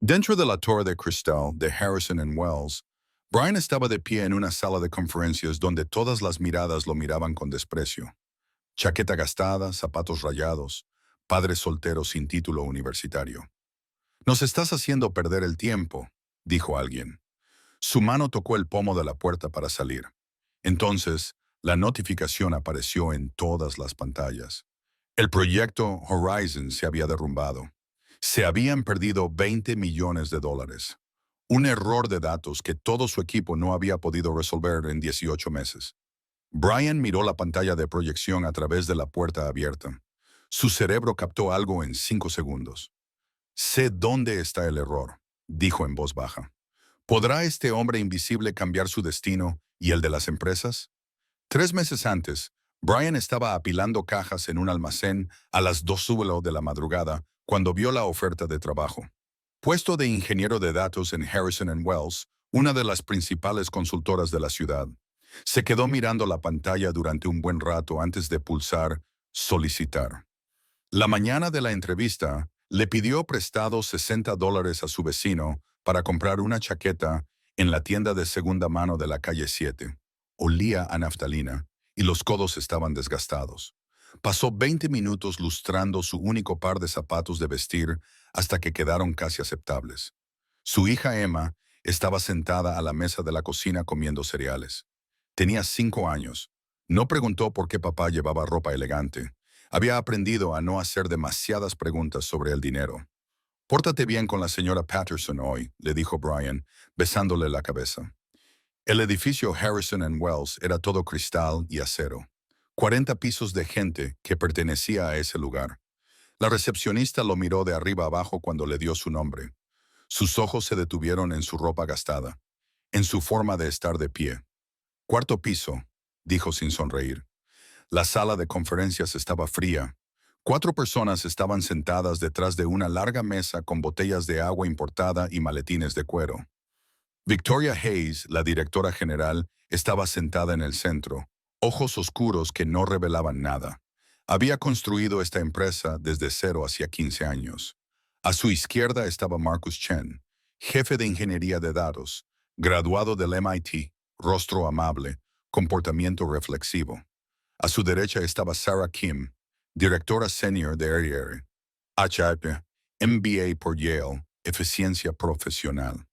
Dentro de la Torre de Cristal de Harrison and Wells, Brian estaba de pie en una sala de conferencias donde todas las miradas lo miraban con desprecio. Chaqueta gastada, zapatos rayados, padre soltero sin título universitario. «Nos estás haciendo perder el tiempo», dijo alguien. Su mano tocó el pomo de la puerta para salir. Entonces, la notificación apareció en todas las pantallas. El proyecto Horizon se había derrumbado. Se habían perdido $20 millones. Un error de datos que todo su equipo no había podido resolver en 18 meses. Brian miró la pantalla de proyección a través de la puerta abierta. Su cerebro captó algo en 5 segundos. «Sé dónde está el error», dijo en voz baja. ¿Podrá este hombre invisible cambiar su destino y el de las empresas? 3 meses antes, Brian estaba apilando cajas en un almacén a las 2:00 de la madrugada cuando vio la oferta de trabajo. Puesto de ingeniero de datos en Harrison and Wells, una de las principales consultoras de la ciudad. Se quedó mirando la pantalla durante un buen rato antes de pulsar «Solicitar». La mañana de la entrevista, le pidió prestado $60 a su vecino para comprar una chaqueta en la tienda de segunda mano de la calle 7. Olía a naftalina y los codos estaban desgastados. Pasó 20 minutos lustrando su único par de zapatos de vestir hasta que quedaron casi aceptables. Su hija Emma estaba sentada a la mesa de la cocina comiendo cereales. Tenía 5 años. No preguntó por qué papá llevaba ropa elegante. Había aprendido a no hacer demasiadas preguntas sobre el dinero. «Pórtate bien con la señora Patterson hoy», le dijo Brian, besándole la cabeza. El edificio Harrison and Wells era todo cristal y acero. 40 pisos de gente que pertenecía a ese lugar. La recepcionista lo miró de arriba abajo cuando le dio su nombre. Sus ojos se detuvieron en su ropa gastada, en su forma de estar de pie. «Cuarto piso», dijo sin sonreír. La sala de conferencias estaba fría. 4 personas estaban sentadas detrás de una larga mesa con botellas de agua importada y maletines de cuero. Victoria Hayes, la directora general, estaba sentada en el centro, ojos oscuros que no revelaban nada. Había construido esta empresa desde cero hacía 15 años. A su izquierda estaba Marcus Chen, jefe de ingeniería de datos, graduado del MIT, rostro amable, comportamiento reflexivo. A su derecha estaba Sarah Kim, directora senior de Air, HIP, MBA por Yale, eficiencia profesional.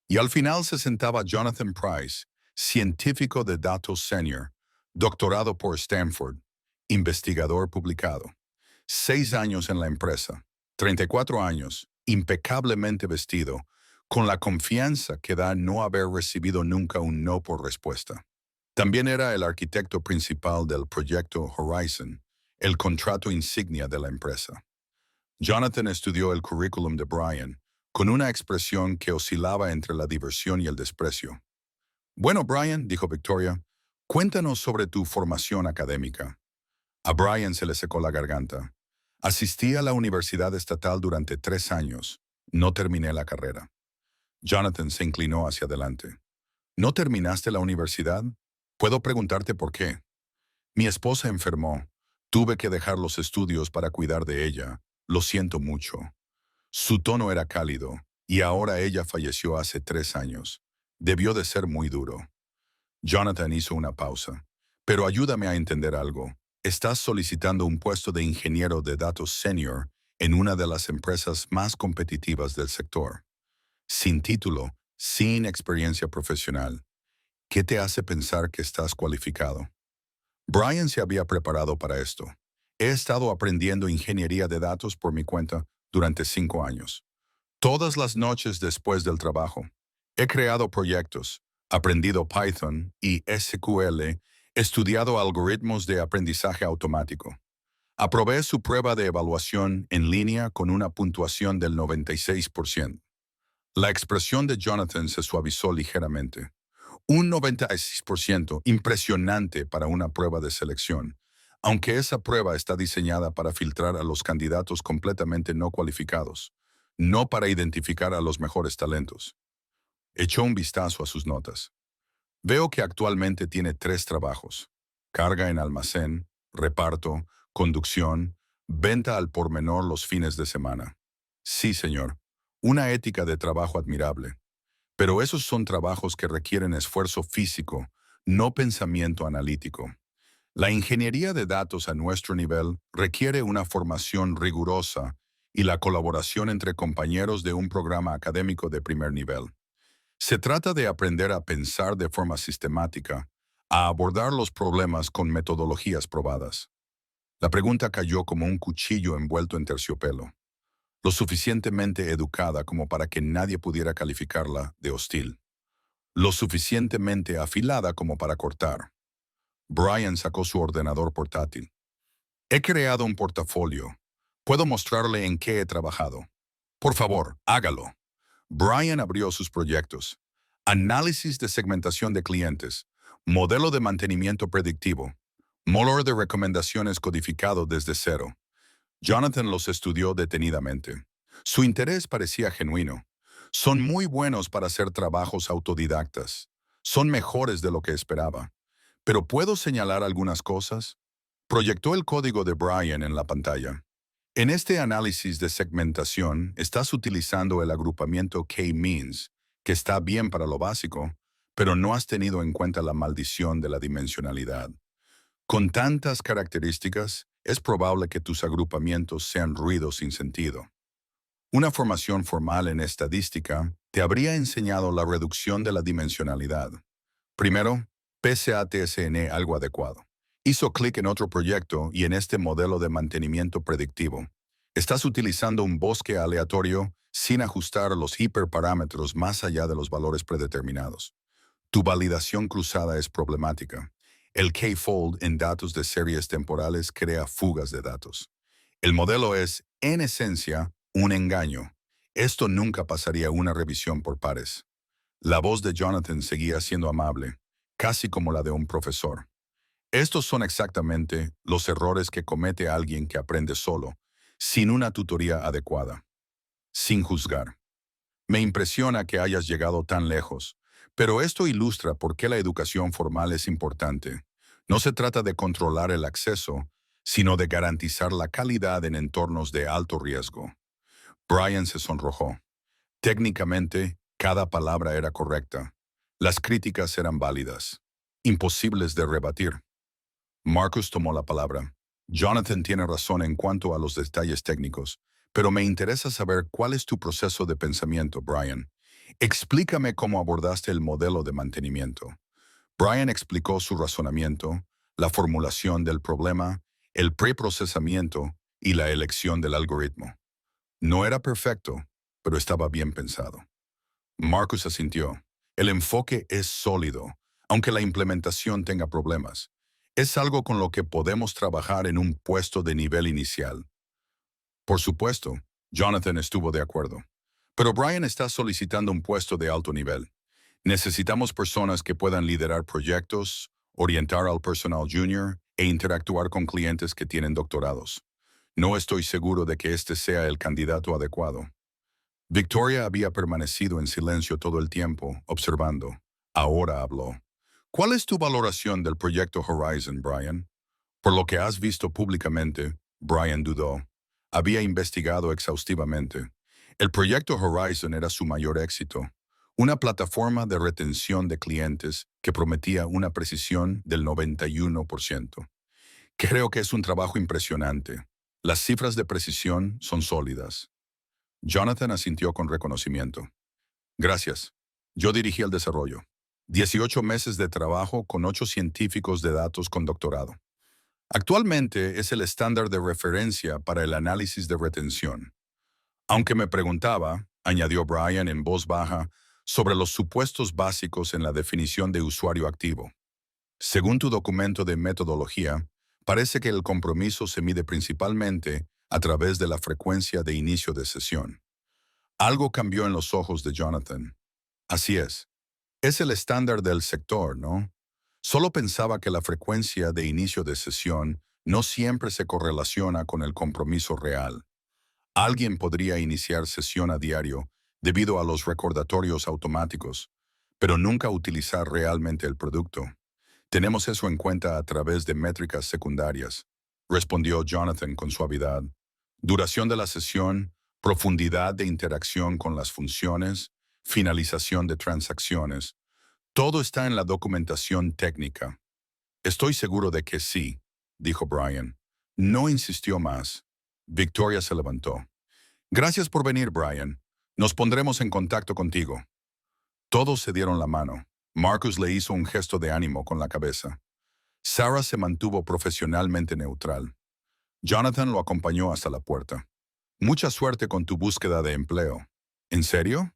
Y al final se sentaba Jonathan Price, científico de datos senior, doctorado por Stanford, investigador publicado. 6 años en la empresa, 34 años, impecablemente vestido, con la confianza que da no haber recibido nunca un no por respuesta. También era el arquitecto principal del proyecto Horizon, el contrato insignia de la empresa. Jonathan estudió el currículum de Brian, con una expresión que oscilaba entre la diversión y el desprecio. «Bueno, Brian», dijo Victoria, «cuéntanos sobre tu formación académica». A Brian se le secó la garganta. «Asistí a la Universidad Estatal durante 3 años. No terminé la carrera». Jonathan se inclinó hacia adelante. «¿No terminaste la universidad? ¿Puedo preguntarte por qué?» «Mi esposa enfermó. Tuve que dejar los estudios para cuidar de ella. Lo siento mucho». Su tono era cálido, y ahora ella falleció hace 3 años. Debió de ser muy duro. Jonathan hizo una pausa. «Pero ayúdame a entender algo. Estás solicitando un puesto de ingeniero de datos senior en una de las empresas más competitivas del sector. Sin título, sin experiencia profesional. ¿Qué te hace pensar que estás cualificado?» Brian se había preparado para esto. «He estado aprendiendo ingeniería de datos por mi cuenta durante 5 años. Todas las noches después del trabajo. He creado proyectos, aprendido Python y SQL, estudiado algoritmos de aprendizaje automático. Aprobé su prueba de evaluación en línea con una puntuación del 96%. La expresión de Jonathan se suavizó ligeramente. Un 96%, impresionante para una prueba de selección, aunque esa prueba está diseñada para filtrar a los candidatos completamente no cualificados, no para identificar a los mejores talentos. Echó un vistazo a sus notas. «Veo que actualmente tiene 3 trabajos. Carga en almacén, reparto, conducción, venta al por menor los fines de semana». «Sí, señor. Una ética de trabajo admirable. Pero esos son trabajos que requieren esfuerzo físico, no pensamiento analítico. La ingeniería de datos a nuestro nivel requiere una formación rigurosa y la colaboración entre compañeros de un programa académico de primer nivel. Se trata de aprender a pensar de forma sistemática, a abordar los problemas con metodologías probadas. La pregunta cayó como un cuchillo envuelto en terciopelo, lo suficientemente educada como para que nadie pudiera calificarla de hostil, lo suficientemente afilada como para cortar. Brian sacó su ordenador portátil. He creado un portafolio. Puedo mostrarle en qué he trabajado. Por favor, hágalo. Brian abrió sus proyectos. Análisis de segmentación de clientes, modelo de mantenimiento predictivo, motor de recomendaciones codificado desde cero. Jonathan los estudió detenidamente. Su interés parecía genuino. Son muy buenos para hacer trabajos autodidactas. Son mejores de lo que esperaba. Pero ¿puedo señalar algunas cosas? Proyectó el código de Brian en la pantalla. En este análisis de segmentación, estás utilizando el agrupamiento K-means, que está bien para lo básico, pero no has tenido en cuenta la maldición de la dimensionalidad. Con tantas características, es probable que tus agrupamientos sean ruidos sin sentido. Una formación formal en estadística te habría enseñado la reducción de la dimensionalidad. Primero, PSATSN algo adecuado. Hizo clic en otro proyecto y en este modelo de mantenimiento predictivo. Estás utilizando un bosque aleatorio sin ajustar los hiperparámetros más allá de los valores predeterminados. Tu validación cruzada es problemática. El K-fold en datos de series temporales crea fugas de datos. El modelo es, en esencia, un engaño. Esto nunca pasaría una revisión por pares. La voz de Jonathan seguía siendo amable, casi como la de un profesor. Estos son exactamente los errores que comete alguien que aprende solo, sin una tutoría adecuada, sin juzgar. Me impresiona que hayas llegado tan lejos, pero esto ilustra por qué la educación formal es importante. No se trata de controlar el acceso, sino de garantizar la calidad en entornos de alto riesgo. Brian se sonrojó. Técnicamente, cada palabra era correcta. Las críticas eran válidas, imposibles de rebatir. Marcus tomó la palabra. Jonathan tiene razón en cuanto a los detalles técnicos, pero me interesa saber cuál es tu proceso de pensamiento, Brian. Explícame cómo abordaste el modelo de mantenimiento. Brian explicó su razonamiento, la formulación del problema, el preprocesamiento y la elección del algoritmo. No era perfecto, pero estaba bien pensado. Marcus asintió. El enfoque es sólido, aunque la implementación tenga problemas. Es algo con lo que podemos trabajar en un puesto de nivel inicial. Por supuesto, Jonathan estuvo de acuerdo. Pero Brian está solicitando un puesto de alto nivel. Necesitamos personas que puedan liderar proyectos, orientar al personal junior e interactuar con clientes que tienen doctorados. No estoy seguro de que este sea el candidato adecuado. Victoria había permanecido en silencio todo el tiempo, observando. Ahora habló. ¿Cuál es tu valoración del proyecto Horizon, Brian? Por lo que has visto públicamente, Brian dudó. Había investigado exhaustivamente. El proyecto Horizon era su mayor éxito. Una plataforma de retención de clientes que prometía una precisión del 91%. Creo que es un trabajo impresionante. Las cifras de precisión son sólidas. Jonathan asintió con reconocimiento. Gracias. Yo dirigí el desarrollo. 18 meses de trabajo con 8 científicos de datos con doctorado. Actualmente es el estándar de referencia para el análisis de retención. Aunque me preguntaba, añadió Brian en voz baja, sobre los supuestos básicos en la definición de usuario activo. Según tu documento de metodología, parece que el compromiso se mide principalmente a través de la frecuencia de inicio de sesión. Algo cambió en los ojos de Jonathan. Así es. Es el estándar del sector, ¿no? Solo pensaba que la frecuencia de inicio de sesión no siempre se correlaciona con el compromiso real. Alguien podría iniciar sesión a diario debido a los recordatorios automáticos, pero nunca utilizar realmente el producto. Tenemos eso en cuenta a través de métricas secundarias, respondió Jonathan con suavidad. Duración de la sesión, profundidad de interacción con las funciones, finalización de transacciones. Todo está en la documentación técnica. Estoy seguro de que sí, dijo Brian. No insistió más. Victoria se levantó. Gracias por venir, Brian. Nos pondremos en contacto contigo. Todos se dieron la mano. Marcus le hizo un gesto de ánimo con la cabeza. Sarah se mantuvo profesionalmente neutral. Jonathan lo acompañó hasta la puerta. Mucha suerte con tu búsqueda de empleo. ¿En serio?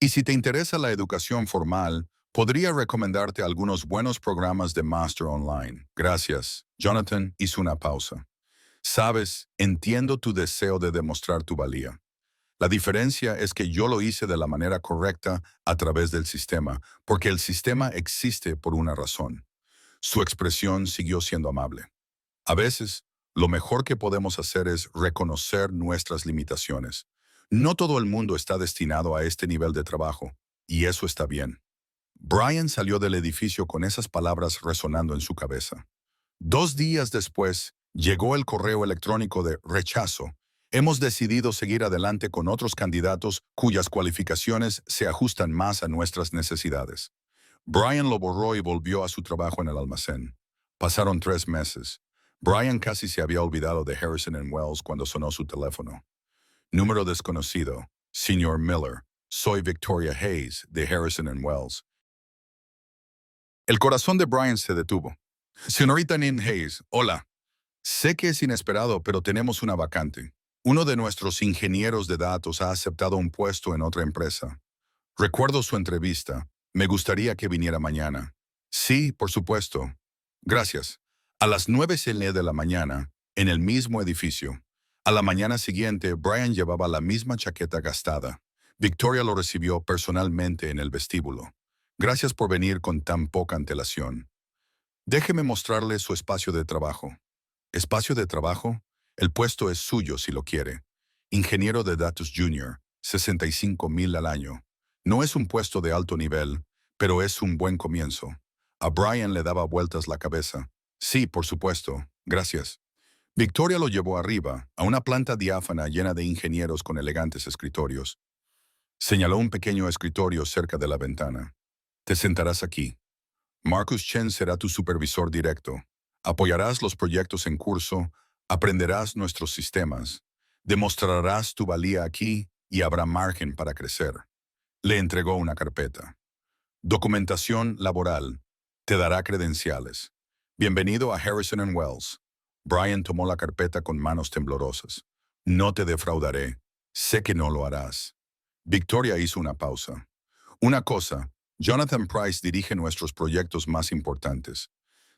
Y si te interesa la educación formal, podría recomendarte algunos buenos programas de máster online. Gracias. Jonathan hizo una pausa. Sabes, entiendo tu deseo de demostrar tu valía. La diferencia es que yo lo hice de la manera correcta a través del sistema, porque el sistema existe por una razón. Su expresión siguió siendo amable. A veces, lo mejor que podemos hacer es reconocer nuestras limitaciones. No todo el mundo está destinado a este nivel de trabajo, y eso está bien. Brian salió del edificio con esas palabras resonando en su cabeza. 2 días después, llegó el correo electrónico de rechazo. Hemos decidido seguir adelante con otros candidatos cuyas cualificaciones se ajustan más a nuestras necesidades. Brian lo borró y volvió a su trabajo en el almacén. Pasaron 3 meses. Brian casi se había olvidado de Harrison Wells cuando sonó su teléfono. Número desconocido. Señor Miller. Soy Victoria Hayes, de Harrison Wells. El corazón de Brian se detuvo. Señorita Nin Hayes, hola. Sé que es inesperado, pero tenemos una vacante. Uno de nuestros ingenieros de datos ha aceptado un puesto en otra empresa. Recuerdo su entrevista. Me gustaría que viniera mañana. Sí, por supuesto. Gracias. A las 9:30 de la mañana, en el mismo edificio. A la mañana siguiente, Brian llevaba la misma chaqueta gastada. Victoria lo recibió personalmente en el vestíbulo. Gracias por venir con tan poca antelación. Déjeme mostrarle su espacio de trabajo. ¿Espacio de trabajo? El puesto es suyo si lo quiere. Ingeniero de datos junior, 65,000 al año. No es un puesto de alto nivel, pero es un buen comienzo. A Brian le daba vueltas la cabeza. Sí, por supuesto. Gracias. Victoria lo llevó arriba, a una planta diáfana llena de ingenieros con elegantes escritorios. Señaló un pequeño escritorio cerca de la ventana. Te sentarás aquí. Marcus Chen será tu supervisor directo. Apoyarás los proyectos en curso, aprenderás nuestros sistemas, demostrarás tu valía aquí y habrá margen para crecer. Le entregó una carpeta. Documentación laboral. Te dará credenciales. Bienvenido a Harrison Wells. Brian tomó la carpeta con manos temblorosas. No te defraudaré. Sé que no lo harás. Victoria hizo una pausa. Una cosa, Jonathan Price dirige nuestros proyectos más importantes.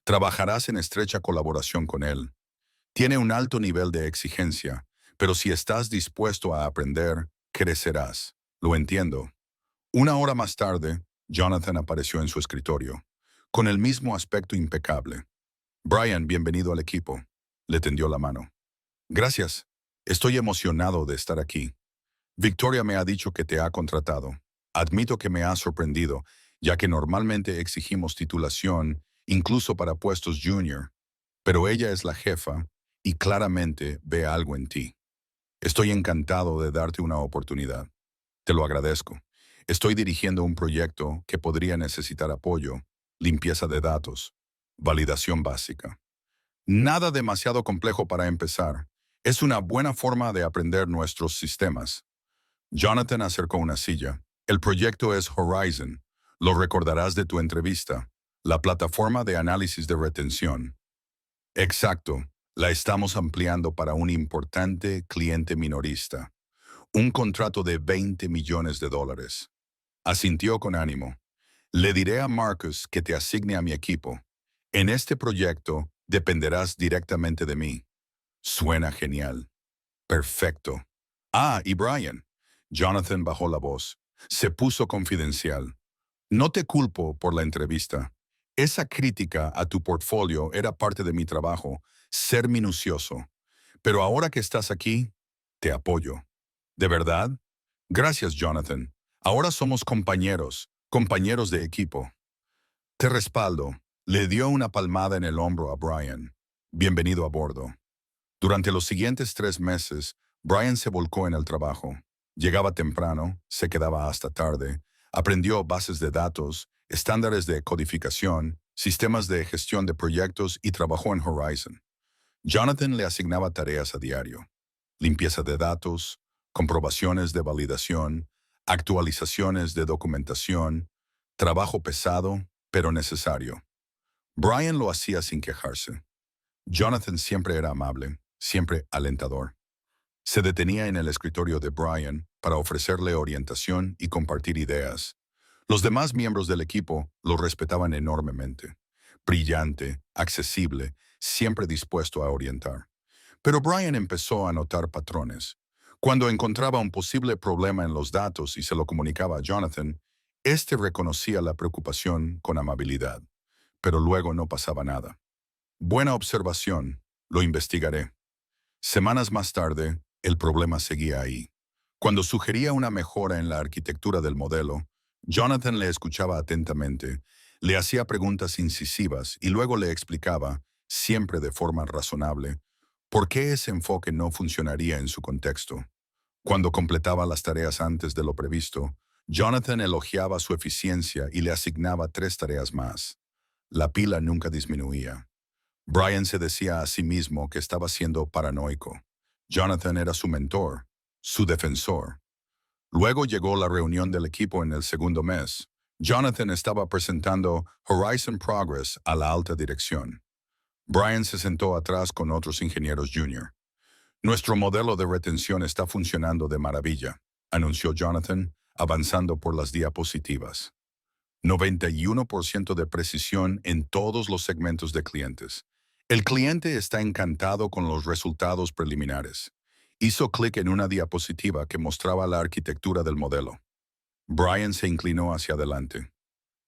Trabajarás en estrecha colaboración con él. Tiene un alto nivel de exigencia, pero si estás dispuesto a aprender, crecerás. Lo entiendo. 1 hora más tarde, Jonathan apareció en su escritorio, con el mismo aspecto impecable. Brian, bienvenido al equipo. Le tendió la mano. Gracias. Estoy emocionado de estar aquí. Victoria me ha dicho que te ha contratado. Admito que me ha sorprendido, ya que normalmente exigimos titulación, incluso para puestos junior. Pero ella es la jefa y claramente ve algo en ti. Estoy encantado de darte una oportunidad. Te lo agradezco. Estoy dirigiendo un proyecto que podría necesitar apoyo, limpieza de datos, validación básica. Nada demasiado complejo para empezar. Es una buena forma de aprender nuestros sistemas. Jonathan acercó una silla. El proyecto es Horizon. Lo recordarás de tu entrevista. La plataforma de análisis de retención. Exacto. La estamos ampliando para un importante cliente minorista. Un contrato de $20 millones. Asintió con ánimo. Le diré a Marcus que te asigne a mi equipo. En este proyecto dependerás directamente de mí. Suena genial. Perfecto. Ah, y Brian. Jonathan bajó la voz. Se puso confidencial. No te culpo por la entrevista. Esa crítica a tu portfolio era parte de mi trabajo, ser minucioso. Pero ahora que estás aquí, te apoyo. ¿De verdad? Gracias, Jonathan. Ahora somos compañeros, compañeros de equipo. Te respaldo. Le dio una palmada en el hombro a Brian. Bienvenido a bordo. Durante los siguientes 3 meses, Brian se volcó en el trabajo. Llegaba temprano, se quedaba hasta tarde, aprendió bases de datos, estándares de codificación, sistemas de gestión de proyectos y trabajó en Horizon. Jonathan le asignaba tareas a diario: limpieza de datos, comprobaciones de validación, actualizaciones de documentación, trabajo pesado, pero necesario. Brian lo hacía sin quejarse. Jonathan siempre era amable, siempre alentador. Se detenía en el escritorio de Brian para ofrecerle orientación y compartir ideas. Los demás miembros del equipo lo respetaban enormemente. Brillante, accesible, siempre dispuesto a orientar. Pero Brian empezó a notar patrones. Cuando encontraba un posible problema en los datos y se lo comunicaba a Jonathan, éste reconocía la preocupación con amabilidad, pero luego no pasaba nada. Buena observación, lo investigaré. Semanas más tarde, el problema seguía ahí. Cuando sugería una mejora en la arquitectura del modelo, Jonathan le escuchaba atentamente, le hacía preguntas incisivas y luego le explicaba, siempre de forma razonable, por qué ese enfoque no funcionaría en su contexto. Cuando completaba las tareas antes de lo previsto, Jonathan elogiaba su eficiencia y le asignaba 3 tareas más. La pila nunca disminuía. Brian se decía a sí mismo que estaba siendo paranoico. Jonathan era su mentor, su defensor. Luego llegó la reunión del equipo en el segundo mes. Jonathan estaba presentando Horizon Progress a la alta dirección. Brian se sentó atrás con otros ingenieros junior. Nuestro modelo de retención está funcionando de maravilla, anunció Jonathan, avanzando por las diapositivas. 91% de precisión en todos los segmentos de clientes. El cliente está encantado con los resultados preliminares. Hizo clic en una diapositiva que mostraba la arquitectura del modelo. Brian se inclinó hacia adelante.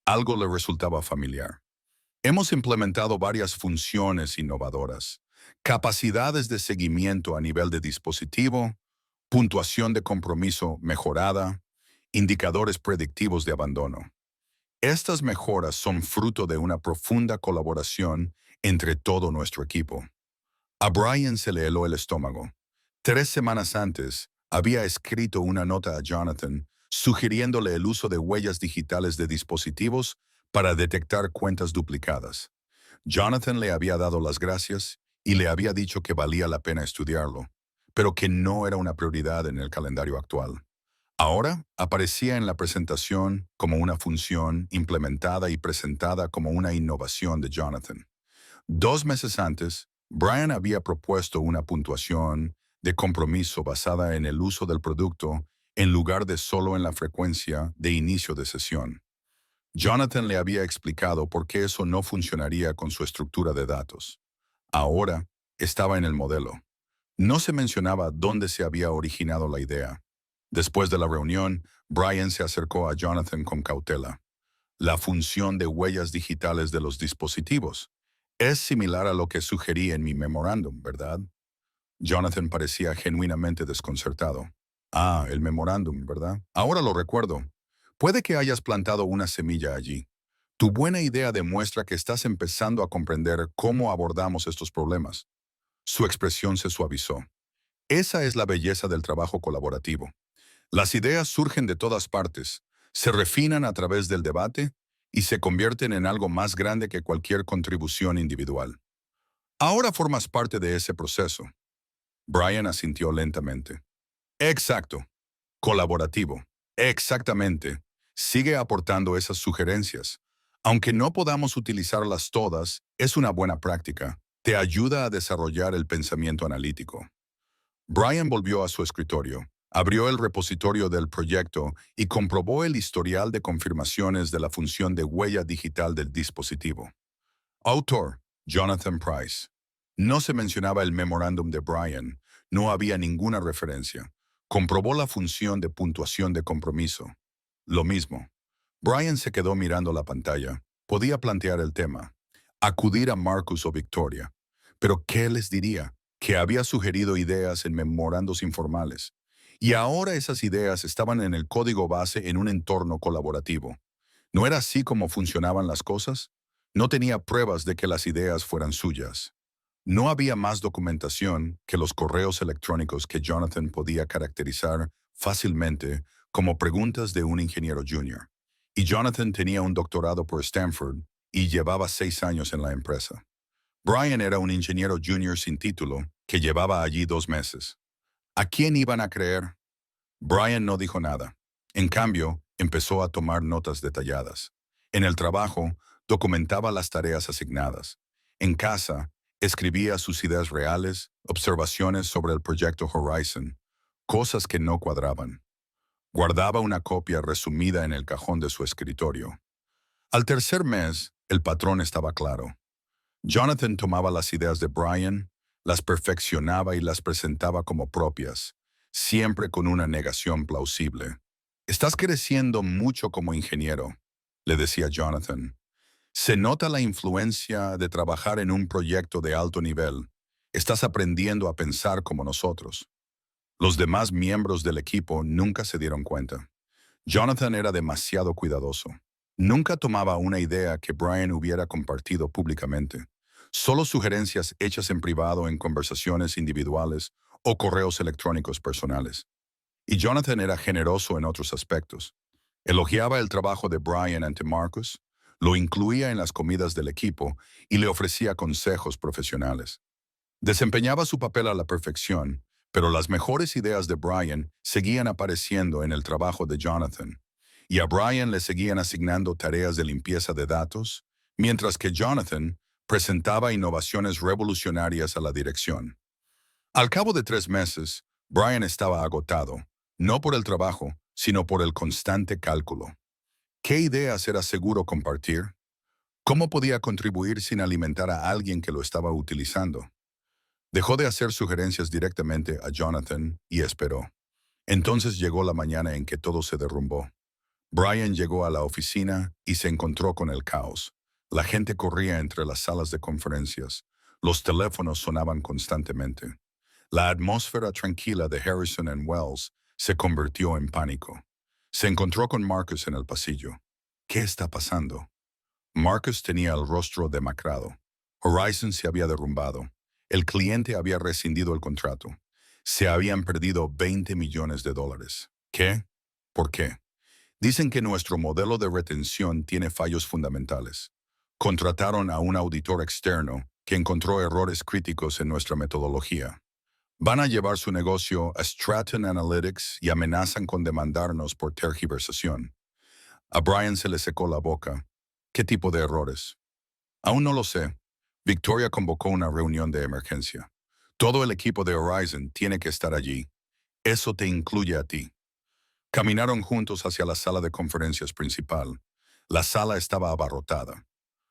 Algo le resultaba familiar. Hemos implementado varias funciones innovadoras: capacidades de seguimiento a nivel de dispositivo, puntuación de compromiso mejorada, indicadores predictivos de abandono. Estas mejoras son fruto de una profunda colaboración entre todo nuestro equipo. A Brian se le heló el estómago. 3 semanas antes, había escrito una nota a Jonathan sugiriéndole el uso de huellas digitales de dispositivos para detectar cuentas duplicadas. Jonathan le había dado las gracias y le había dicho que valía la pena estudiarlo, pero que no era una prioridad en el calendario actual. Ahora aparecía en la presentación como una función implementada y presentada como una innovación de Jonathan. 2 meses antes, Brian había propuesto una puntuación de compromiso basada en el uso del producto en lugar de solo en la frecuencia de inicio de sesión. Jonathan le había explicado por qué eso no funcionaría con su estructura de datos. Ahora estaba en el modelo. No se mencionaba dónde se había originado la idea. Después de la reunión, Brian se acercó a Jonathan con cautela. La función de huellas digitales de los dispositivos es similar a lo que sugerí en mi memorándum, ¿verdad? Jonathan parecía genuinamente desconcertado. Ah, el memorándum, ¿verdad? Ahora lo recuerdo. Puede que hayas plantado una semilla allí. Tu buena idea demuestra que estás empezando a comprender cómo abordamos estos problemas. Su expresión se suavizó. Esa es la belleza del trabajo colaborativo. Las ideas surgen de todas partes, se refinan a través del debate y se convierten en algo más grande que cualquier contribución individual. Ahora formas parte de ese proceso. Brian asintió lentamente. Exacto. Colaborativo. Exactamente. Sigue aportando esas sugerencias. Aunque no podamos utilizarlas todas, es una buena práctica. Te ayuda a desarrollar el pensamiento analítico. Brian volvió a su escritorio, abrió el repositorio del proyecto y comprobó el historial de confirmaciones de la función de huella digital del dispositivo. Autor: Jonathan Price. No se mencionaba el memorándum de Brian, no había ninguna referencia. Comprobó la función de puntuación de compromiso. Lo mismo. Brian se quedó mirando la pantalla. Podía plantear el tema, acudir a Marcus o Victoria. Pero ¿qué les diría? Que había sugerido ideas en memorandos informales. Y ahora esas ideas estaban en el código base en un entorno colaborativo. ¿No era así como funcionaban las cosas? No tenía pruebas de que las ideas fueran suyas. No había más documentación que los correos electrónicos que Jonathan podía caracterizar fácilmente como preguntas de un ingeniero junior. Y Jonathan tenía un doctorado por Stanford y llevaba 6 años en la empresa. Brian era un ingeniero junior sin título que llevaba allí 2 meses. ¿A quién iban a creer? Brian no dijo nada. En cambio, empezó a tomar notas detalladas. En el trabajo, documentaba las tareas asignadas. En casa, escribía sus ideas reales, observaciones sobre el proyecto Horizon, cosas que no cuadraban. Guardaba una copia resumida en el cajón de su escritorio. Al tercer mes, el patrón estaba claro. Jonathan tomaba las ideas de Brian, las perfeccionaba y las presentaba como propias, siempre con una negación plausible. Estás creciendo mucho como ingeniero, le decía Jonathan. Se nota la influencia de trabajar en un proyecto de alto nivel. Estás aprendiendo a pensar como nosotros. Los demás miembros del equipo nunca se dieron cuenta. Jonathan era demasiado cuidadoso. Nunca tomaba una idea que Brian hubiera compartido públicamente. Solo sugerencias hechas en privado en conversaciones individuales o correos electrónicos personales. Y Jonathan era generoso en otros aspectos. Elogiaba el trabajo de Brian ante Marcus, lo incluía en las comidas del equipo y le ofrecía consejos profesionales. Desempeñaba su papel a la perfección, pero las mejores ideas de Brian seguían apareciendo en el trabajo de Jonathan, y a Brian le seguían asignando tareas de limpieza de datos, mientras que Jonathan presentaba innovaciones revolucionarias a la dirección. Al cabo de 3 meses, Brian estaba agotado, no por el trabajo, sino por el constante cálculo. ¿Qué ideas era seguro compartir? ¿Cómo podía contribuir sin alimentar a alguien que lo estaba utilizando? Dejó de hacer sugerencias directamente a Jonathan y esperó. Entonces llegó la mañana en que todo se derrumbó. Brian llegó a la oficina y se encontró con el caos. La gente corría entre las salas de conferencias. Los teléfonos sonaban constantemente. La atmósfera tranquila de Harrison and Wells se convirtió en pánico. Se encontró con Marcus en el pasillo. ¿Qué está pasando? Marcus tenía el rostro demacrado. Horizon se había derrumbado. El cliente había rescindido el contrato. Se habían perdido $20 millones. ¿Qué? ¿Por qué? Dicen que nuestro modelo de retención tiene fallos fundamentales. Contrataron a un auditor externo que encontró errores críticos en nuestra metodología. Van a llevar su negocio a Stratton Analytics y amenazan con demandarnos por tergiversación. A Brian se le secó la boca. ¿Qué tipo de errores? Aún no lo sé. Victoria convocó una reunión de emergencia. Todo el equipo de Horizon tiene que estar allí. Eso te incluye a ti. Caminaron juntos hacia la sala de conferencias principal. La sala estaba abarrotada.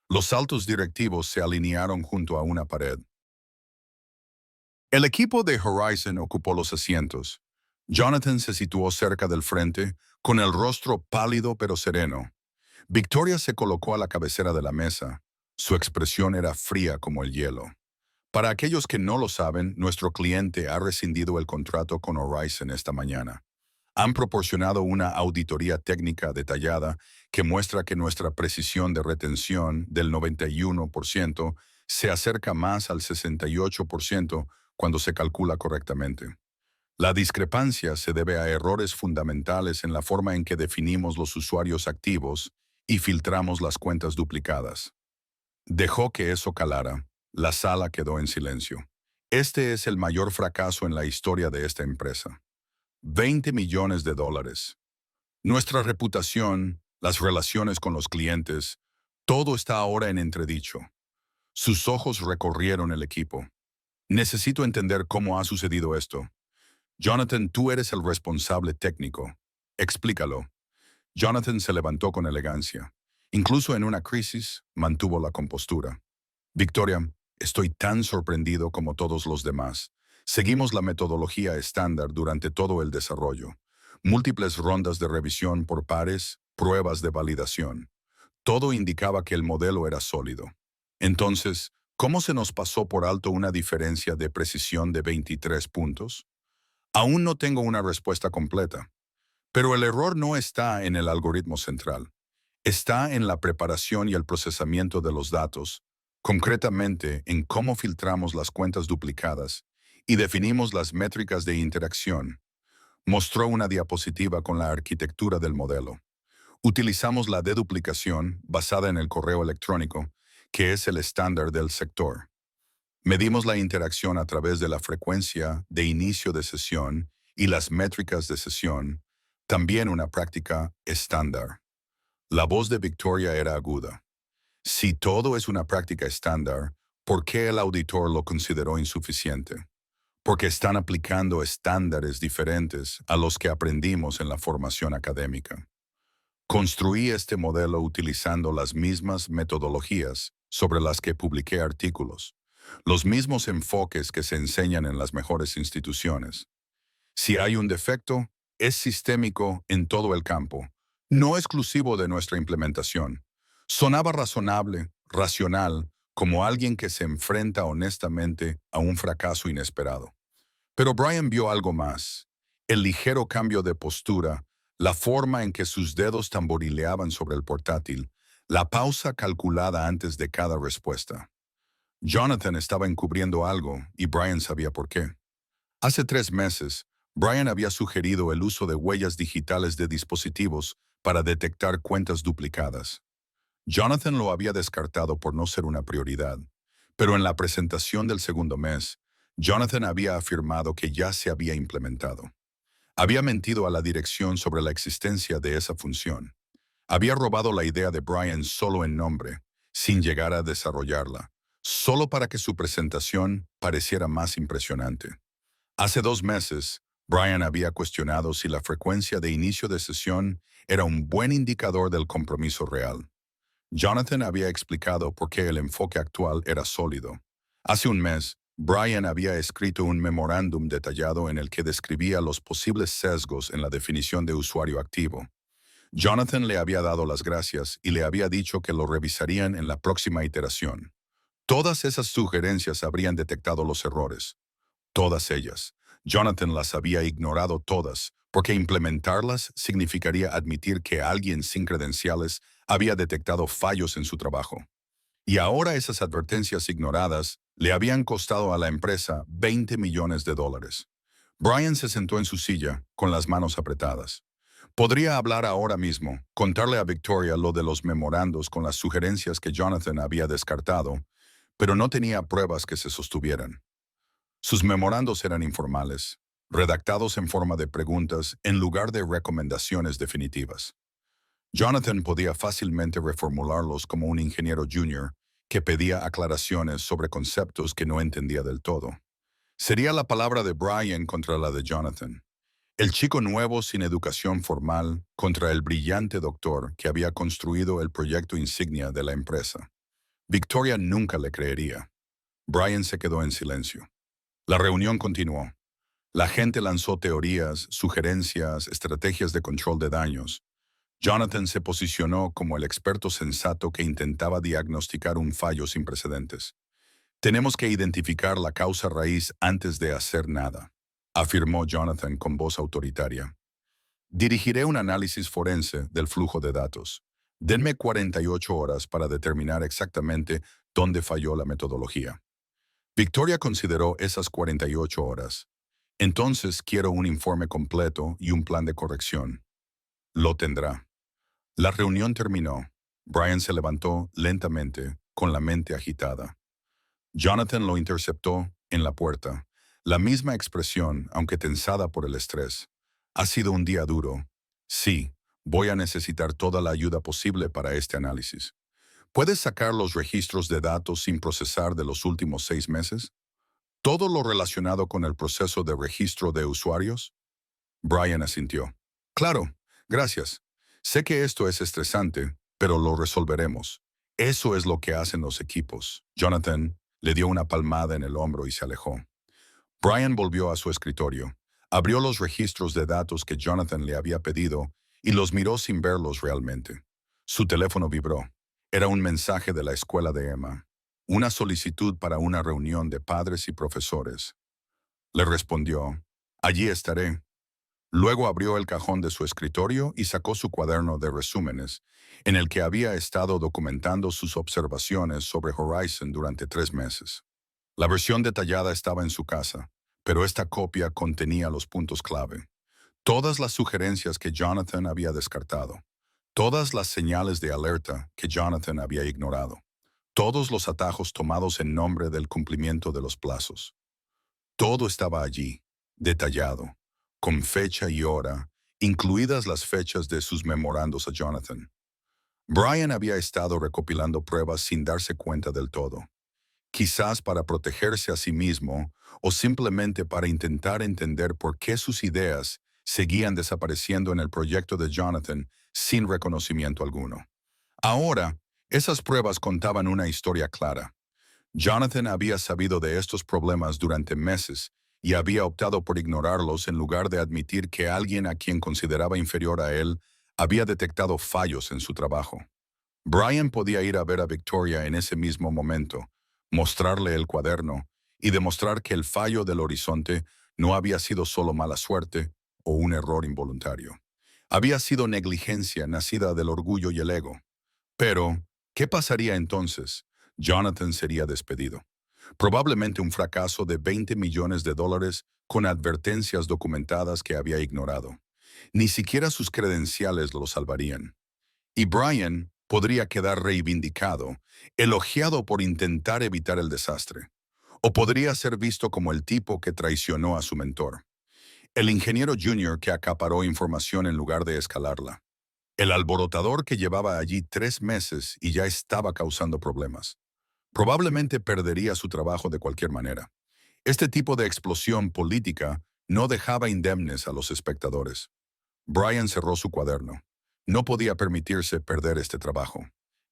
Los altos directivos se alinearon junto a una pared. El equipo de Horizon ocupó los asientos. Jonathan se situó cerca del frente, con el rostro pálido pero sereno. Victoria se colocó a la cabecera de la mesa. Su expresión era fría como el hielo. Para aquellos que no lo saben, nuestro cliente ha rescindido el contrato con Horizon esta mañana. Han proporcionado una auditoría técnica detallada que muestra que nuestra precisión de retención del 91% se acerca más al 68% cuando se calcula correctamente. La discrepancia se debe a errores fundamentales en la forma en que definimos los usuarios activos y filtramos las cuentas duplicadas. Dejó que eso calara. La sala quedó en silencio. Este es el mayor fracaso en la historia de esta empresa. $20 millones. Nuestra reputación, las relaciones con los clientes, todo está ahora en entredicho. Sus ojos recorrieron el equipo. Necesito entender cómo ha sucedido esto. Jonathan, tú eres el responsable técnico. Explícalo. Jonathan se levantó con elegancia. Incluso en una crisis, mantuvo la compostura. Victoria, estoy tan sorprendido como todos los demás. Seguimos la metodología estándar durante todo el desarrollo. Múltiples rondas de revisión por pares, pruebas de validación. Todo indicaba que el modelo era sólido. Entonces, ¿cómo se nos pasó por alto una diferencia de precisión de 23 puntos? Aún no tengo una respuesta completa. Pero el error no está en el algoritmo central. Está en la preparación y el procesamiento de los datos, concretamente en cómo filtramos las cuentas duplicadas y definimos las métricas de interacción. Mostró una diapositiva con la arquitectura del modelo. Utilizamos la deduplicación basada en el correo electrónico, que es el estándar del sector. Medimos la interacción a través de la frecuencia de inicio de sesión y las métricas de sesión, también una práctica estándar. La voz de Victoria era aguda. Si todo es una práctica estándar, ¿por qué el auditor lo consideró insuficiente? Porque están aplicando estándares diferentes a los que aprendimos en la formación académica. Construí este modelo utilizando las mismas metodologías sobre las que publiqué artículos, los mismos enfoques que se enseñan en las mejores instituciones. Si hay un defecto, es sistémico en todo el campo, no exclusivo de nuestra implementación. Sonaba razonable, racional, como alguien que se enfrenta honestamente a un fracaso inesperado. Pero Brian vio algo más: el ligero cambio de postura, la forma en que sus dedos tamborileaban sobre el portátil, la pausa calculada antes de cada respuesta. Jonathan estaba encubriendo algo y Brian sabía por qué. Hace 3 meses, Brian había sugerido el uso de huellas digitales de dispositivos para detectar cuentas duplicadas. Jonathan lo había descartado por no ser una prioridad, pero en la presentación del segundo mes, Jonathan había afirmado que ya se había implementado. Había mentido a la dirección sobre la existencia de esa función. Había robado la idea de Brian solo en nombre, sin llegar a desarrollarla, solo para que su presentación pareciera más impresionante. Hace 2 meses, Brian había cuestionado si la frecuencia de inicio de sesión era un buen indicador del compromiso real. Jonathan había explicado por qué el enfoque actual era sólido. Hace un mes, Brian había escrito un memorándum detallado en el que describía los posibles sesgos en la definición de usuario activo. Jonathan le había dado las gracias y le había dicho que lo revisarían en la próxima iteración. Todas esas sugerencias habrían detectado los errores. Todas ellas. Jonathan las había ignorado todas, porque implementarlas significaría admitir que alguien sin credenciales había detectado fallos en su trabajo. Y ahora esas advertencias ignoradas le habían costado a la empresa $20 millones. Brian se sentó en su silla, con las manos apretadas. Podría hablar ahora mismo, contarle a Victoria lo de los memorandos con las sugerencias que Jonathan había descartado, pero no tenía pruebas que se sostuvieran. Sus memorandos eran informales, redactados en forma de preguntas en lugar de recomendaciones definitivas. Jonathan podía fácilmente reformularlos como un ingeniero junior que pedía aclaraciones sobre conceptos que no entendía del todo. Sería la palabra de Brian contra la de Jonathan. El chico nuevo sin educación formal contra el brillante doctor que había construido el proyecto insignia de la empresa. Victoria nunca le creería. Brian se quedó en silencio. La reunión continuó. La gente lanzó teorías, sugerencias, estrategias de control de daños. Jonathan se posicionó como el experto sensato que intentaba diagnosticar un fallo sin precedentes. Tenemos que identificar la causa raíz antes de hacer nada, afirmó Jonathan con voz autoritaria. Dirigiré un análisis forense del flujo de datos. Denme 48 horas para determinar exactamente dónde falló la metodología. Victoria consideró esas 48 horas. Entonces quiero un informe completo y un plan de corrección. Lo tendrá. La reunión terminó. Brian se levantó lentamente, con la mente agitada. Jonathan lo interceptó en la puerta. La misma expresión, aunque tensada por el estrés. Ha sido un día duro. Sí, voy a necesitar toda la ayuda posible para este análisis. ¿Puedes sacar los registros de datos sin procesar de los últimos 6 meses? ¿Todo lo relacionado con el proceso de registro de usuarios? Brian asintió. Claro, gracias. Sé que esto es estresante, pero lo resolveremos. Eso es lo que hacen los equipos. Jonathan le dio una palmada en el hombro y se alejó. Brian volvió a su escritorio, abrió los registros de datos que Jonathan le había pedido y los miró sin verlos realmente. Su teléfono vibró. Era un mensaje de la escuela de Emma. Una solicitud para una reunión de padres y profesores. Le respondió, allí estaré. Luego abrió el cajón de su escritorio y sacó su cuaderno de resúmenes, en el que había estado documentando sus observaciones sobre Horizon durante 3 meses. La versión detallada estaba en su casa, pero esta copia contenía los puntos clave. Todas las sugerencias que Jonathan había descartado. Todas las señales de alerta que Jonathan había ignorado. Todos los atajos tomados en nombre del cumplimiento de los plazos. Todo estaba allí, detallado, con fecha y hora, incluidas las fechas de sus memorandos a Jonathan. Brian había estado recopilando pruebas sin darse cuenta del todo, quizás para protegerse a sí mismo o simplemente para intentar entender por qué sus ideas seguían desapareciendo en el proyecto de Jonathan sin reconocimiento alguno. Ahora, esas pruebas contaban una historia clara. Jonathan había sabido de estos problemas durante meses y había optado por ignorarlos en lugar de admitir que alguien a quien consideraba inferior a él había detectado fallos en su trabajo. Brian podía ir a ver a Victoria en ese mismo momento, mostrarle el cuaderno y demostrar que el fallo del horizonte no había sido solo mala suerte o un error involuntario. Había sido negligencia nacida del orgullo y el ego. Pero, ¿qué pasaría entonces? Jonathan sería despedido. Probablemente un fracaso de $20 millones con advertencias documentadas que había ignorado. Ni siquiera sus credenciales lo salvarían. Y Brian podría quedar reivindicado, elogiado por intentar evitar el desastre. O podría ser visto como el tipo que traicionó a su mentor. El ingeniero junior que acaparó información en lugar de escalarla. El alborotador que llevaba allí 3 meses y ya estaba causando problemas. Probablemente perdería su trabajo de cualquier manera. Este tipo de explosión política no dejaba indemnes a los espectadores. Brian cerró su cuaderno. No podía permitirse perder este trabajo.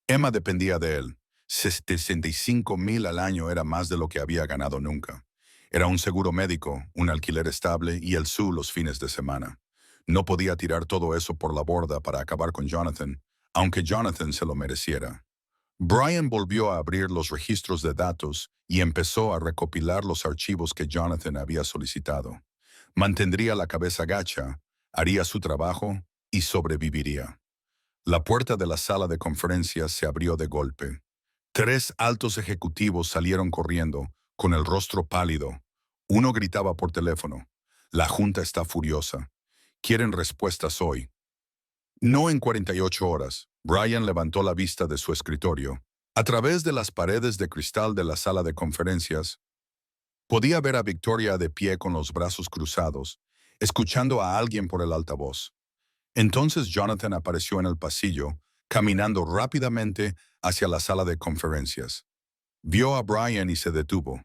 Emma dependía de él. 65,000 al año era más de lo que había ganado nunca. Era un seguro médico, un alquiler estable y el SU los fines de semana. No podía tirar todo eso por la borda para acabar con Jonathan, aunque Jonathan se lo mereciera. Brian volvió a abrir los registros de datos y empezó a recopilar los archivos que Jonathan había solicitado. Mantendría la cabeza gacha, haría su trabajo y sobreviviría. La puerta de la sala de conferencias se abrió de golpe. 3 altos ejecutivos salieron corriendo, con el rostro pálido. Uno gritaba por teléfono. La junta está furiosa. Quieren respuestas hoy. No en 48 horas. Brian levantó la vista de su escritorio. A través de las paredes de cristal de la sala de conferencias, podía ver a Victoria de pie con los brazos cruzados, escuchando a alguien por el altavoz. Entonces Jonathan apareció en el pasillo, caminando rápidamente hacia la sala de conferencias. Vio a Brian y se detuvo.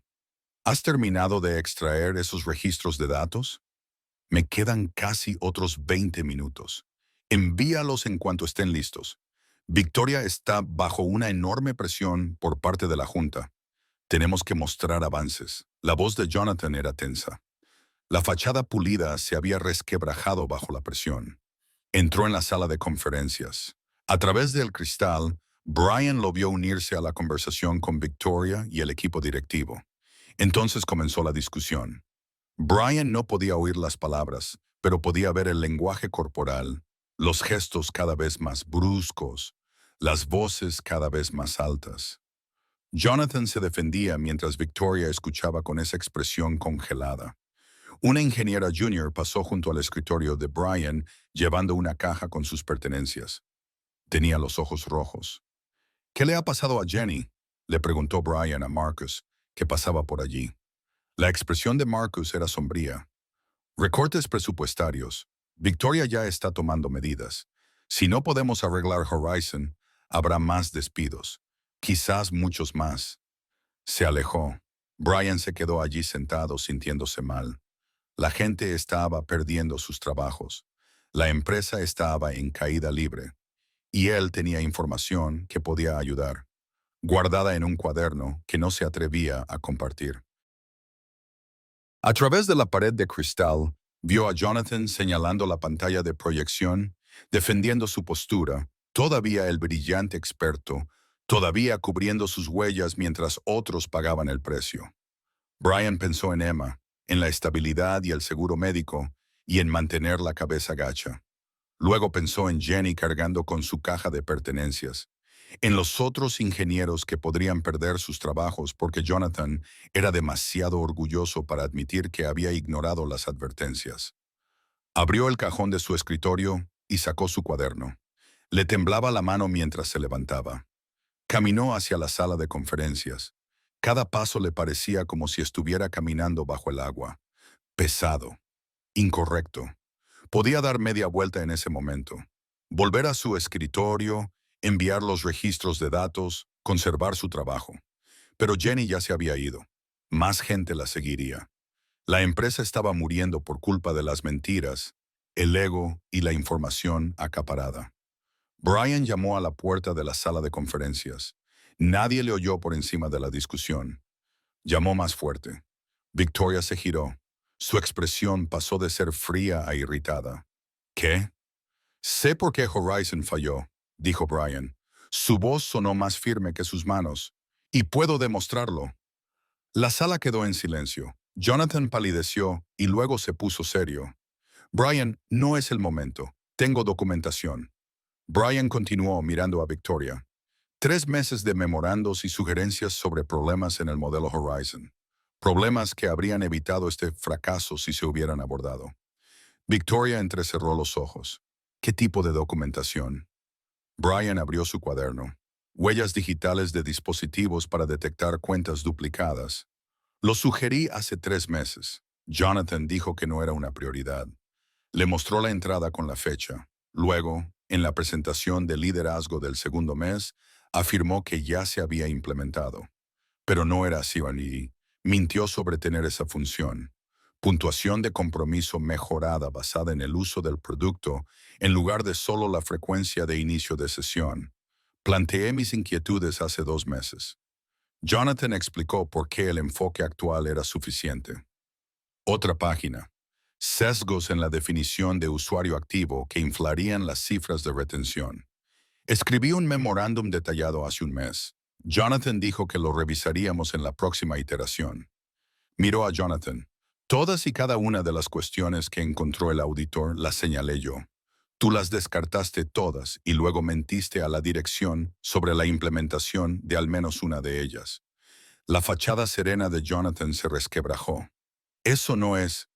¿Has terminado de extraer esos registros de datos? Me quedan casi otros 20 minutos. Envíalos en cuanto estén listos. Victoria está bajo una enorme presión por parte de la Junta. Tenemos que mostrar avances. La voz de Jonathan era tensa. La fachada pulida se había resquebrajado bajo la presión. Entró en la sala de conferencias. A través del cristal, Brian lo vio unirse a la conversación con Victoria y el equipo directivo. Entonces comenzó la discusión. Brian no podía oír las palabras, pero podía ver el lenguaje corporal, los gestos cada vez más bruscos, las voces cada vez más altas. Jonathan se defendía mientras Victoria escuchaba con esa expresión congelada. Una ingeniera junior pasó junto al escritorio de Brian llevando una caja con sus pertenencias. Tenía los ojos rojos. ¿Qué le ha pasado a Jenny?, le preguntó Brian a Marcus, que pasaba por allí. La expresión de Marcus era sombría. Recortes presupuestarios. Victoria ya está tomando medidas. Si no podemos arreglar Horizon, habrá más despidos. Quizás muchos más. Se alejó. Brian se quedó allí sentado sintiéndose mal. La gente estaba perdiendo sus trabajos. La empresa estaba en caída libre. Y él tenía información que podía ayudar, guardada en un cuaderno que no se atrevía a compartir. A través de la pared de cristal, vio a Jonathan señalando la pantalla de proyección, defendiendo su postura, todavía el brillante experto, todavía cubriendo sus huellas mientras otros pagaban el precio. Brian pensó en Emma, en la estabilidad y el seguro médico, y en mantener la cabeza gacha. Luego pensó en Jenny cargando con su caja de pertenencias, en los otros ingenieros que podrían perder sus trabajos porque Jonathan era demasiado orgulloso para admitir que había ignorado las advertencias. Abrió el cajón de su escritorio y sacó su cuaderno. Le temblaba la mano mientras se levantaba. Caminó hacia la sala de conferencias. Cada paso le parecía como si estuviera caminando bajo el agua. Pesado. Incorrecto. Podía dar media vuelta en ese momento. Volver a su escritorio, enviar los registros de datos, conservar su trabajo. Pero Jenny ya se había ido. Más gente la seguiría. La empresa estaba muriendo por culpa de las mentiras, el ego y la información acaparada. Brian llamó a la puerta de la sala de conferencias. Nadie le oyó por encima de la discusión. Llamó más fuerte. Victoria se giró. Su expresión pasó de ser fría a irritada. ¿Qué? Sé por qué Horizon falló, dijo Brian. Su voz sonó más firme que sus manos. Y puedo demostrarlo. La sala quedó en silencio. Jonathan palideció y luego se puso serio. Brian, no es el momento. Tengo documentación. Brian continuó mirando a Victoria. 3 meses de memorandos y sugerencias sobre problemas en el modelo Horizon. Problemas que habrían evitado este fracaso si se hubieran abordado. Victoria entrecerró los ojos. ¿Qué tipo de documentación? Brian abrió su cuaderno. Huellas digitales de dispositivos para detectar cuentas duplicadas. Lo sugerí hace 3 meses. Jonathan dijo que no era una prioridad. Le mostró la entrada con la fecha. Luego, en la presentación de liderazgo del segundo mes, afirmó que ya se había implementado. Pero no era así, y mintió sobre tener esa función. Puntuación de compromiso mejorada basada en el uso del producto en lugar de solo la frecuencia de inicio de sesión. Planteé mis inquietudes hace 2 meses. Jonathan explicó por qué el enfoque actual era suficiente. Otra página. Sesgos en la definición de usuario activo que inflarían las cifras de retención. Escribí un memorándum detallado hace un mes. Jonathan dijo que lo revisaríamos en la próxima iteración. Miró a Jonathan. Todas y cada una de las cuestiones que encontró el auditor las señalé yo. Tú las descartaste todas y luego mentiste a la dirección sobre la implementación de al menos una de ellas. La fachada serena de Jonathan se resquebrajó. Eso no es.